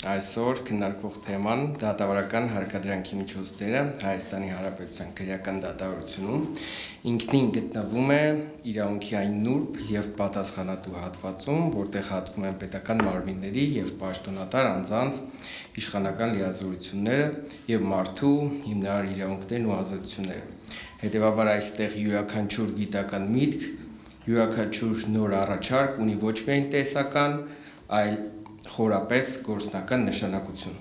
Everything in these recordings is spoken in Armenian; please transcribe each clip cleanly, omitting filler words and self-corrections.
Այսօր քննարկվող թեման դատավարական հարկադրանքի միջոցները Հայաստանի Հանրապետության քրեական դատավարությունում ինքնին գտնվում է իրավունքի այն նուրբ եւ պատասխանատու հատվածում, որտեղ հատվում են պետական մարմինների եւ պաշտոնատար անձանց իշխանական լիազորությունները եւ մարդու հիմնարար իրավունքներն ու ազատությունները։ Հետևաբար այստեղ յուրաքանչյուր գիտական միտք, յուրաքանչյուր նոր առաջարկ ունի ոչ միայն տեսական, այլ խորապես գործնական նշանակություն։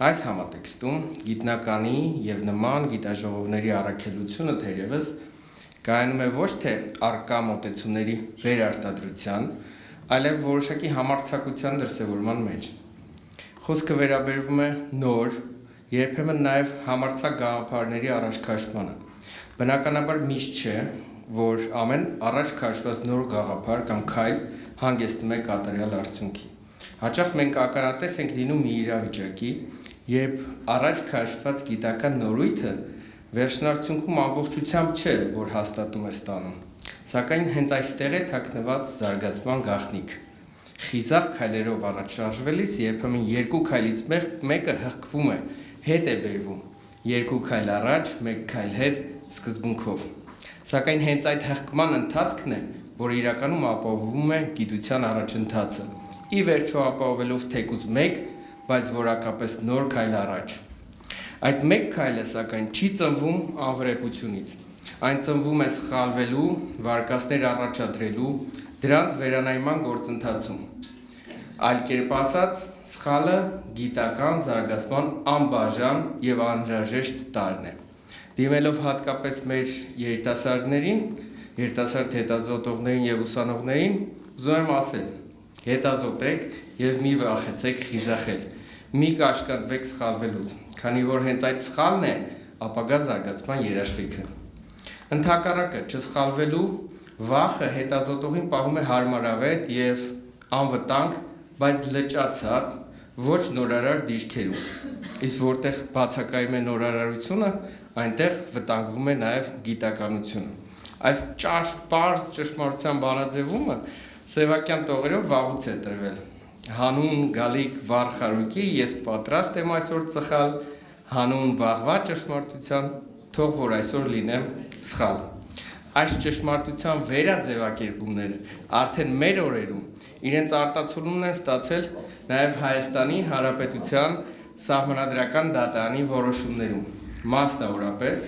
Այս համատեքստում գիտնականի եւ նման գիտաժողովների առաքելությունը թերևս կայանում է ոչ թե առկա մոտեցումների վերարտադրության, այլև որոշակի համարձակության դրսևորման մեջ։ Խոսքը վերաբերվում է նոր, երբեմն նաեւ համարձակ գաղափարների առաջ քաշմանը։ Բնականաբար միշտ չէ, որ ամեն առաջ քաշված նոր գաղափար կամ քայլ հանգեցնում է կատարյալ արդյունքի։ Հաճախ մենք ականատես ենք լինում մի իրավիճակի, երբ առաջ քաշված գիտական նորույթը վերջնարդյունքում ամբողջությամբ չէ, որ հաստատում է ստանում, սակայն հենց այստեղ է թաքնված զարգացման գաղտնիք։ Խիզախ քայլերով առաջ շարժվելիս երբեմն երկու քայլից մեկը հղկվում է, հետ է բերվում, երկու քայլ առաջ, մեկ քայլ հետ սկզբունքով։ Սակայն հենց այդ հղկման ընթացքն է, որ իրականում ապահովում է գիտության առաջընթացը, ի վերջո ապահովելով թեկուզ մեկ, բայց որակապես նոր քայլ առաջ։ Այդ մեկ քայլը սակայն չի ծնվում անվրեպությունից, այն ծնվում է սխալվելու, վարկածներ առաջադրելու, դրանց վերանայման գործընթացում։ Այլ կերպ ասած, սխալը գիտական զարգացման անբաժան եւ անհրաժեշտ տարրն է։ Դիմելով հատկապես մեր երիտասարդներին, երիտասարդ հետազոտողներին եւ ուսանողներին, ուզում եմ ասել. հետազոտեք եւ մի վախեցեք խիզախել, մի կաշկանդվեք սխալվելուց, քանի որ հենց այդ սխալն է ապագա զարգացման երաշխիքը։ Ընդհակառակը չսխալվելու վախը հետազոտողին պահում է հարմարավետ եւ անվտանգ, բայց լճացած, ոչ նորարար դիրքերում։ Իսկ որտեղ բացակայում է նորարարությունը, այնտեղ վտանգվում է նաեւ գիտականությունը։ Այս պարզ ճշմարտության բանաձևումը Սևակյան տողերով վաղուց է տրվել։ Հանուն գալիք վառ խարույկի ես պատրաստ եմ այսօր ծխալ, հանուն վաղվա ճշմարտության թող որ այսօր լինեմ սխալ։ Այս ճշմարտության վերաձևակերպումները արդեն մեր օրերում իրենց արտացոլումն են ստացել նաև Հայաստանի Հանրապետության Սահմանադրական դատարանի որոշումներում, մասնավորապես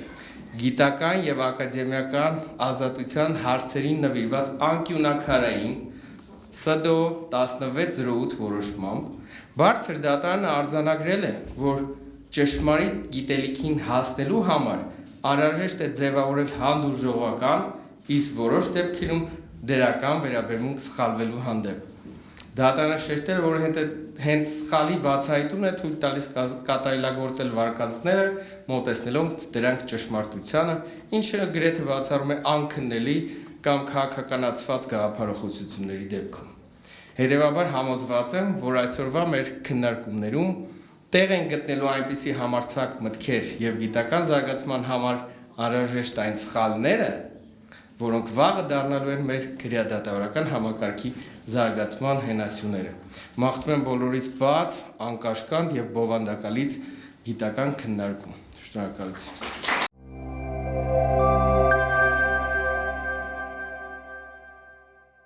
գիտական եւ ակադեմիական ազատության հարցերին նվիրված անկյունակարային ՍԴՕ 1608 որոշմամբ բարձր դատարանը արձանագրել է, որ ճշմարիտ գիտելիքին հասնելու համար անհրաժեշտ է ձևավորել հանդուրժողական, իսկ որոշ դեպքերում դրական վերաբերմունք սխալվելու հանդեպ։ Դատարանը շեշտել է, որ հենց սխալի բացահայտումն է թույլ տալիս կատարելագործել վարկածները, մոտեցնելով դրանք ճշմարտությանը, ինչը գրեթե բացառում է անքննելի կամ քաղաքականացված գաղափարախոսությունների դեպքում։ Հետևաբար համոզված եմ, որ այսօրվա մեր քննարկումներում տեղ են գտնելու այնպիսի համարձակ մտքեր եւ գիտական զարգացման համար անհրաժեշտ այն սխալները, որոնք վաղը դառնալու են մեր քրեադատավորական համակարգի զարգացման հենասյուները։ Մաղթում եմ բոլորից բաց, անկաշկանդ եւ բովանդակալից գիտական քննարկում։ Շնորհակալություն։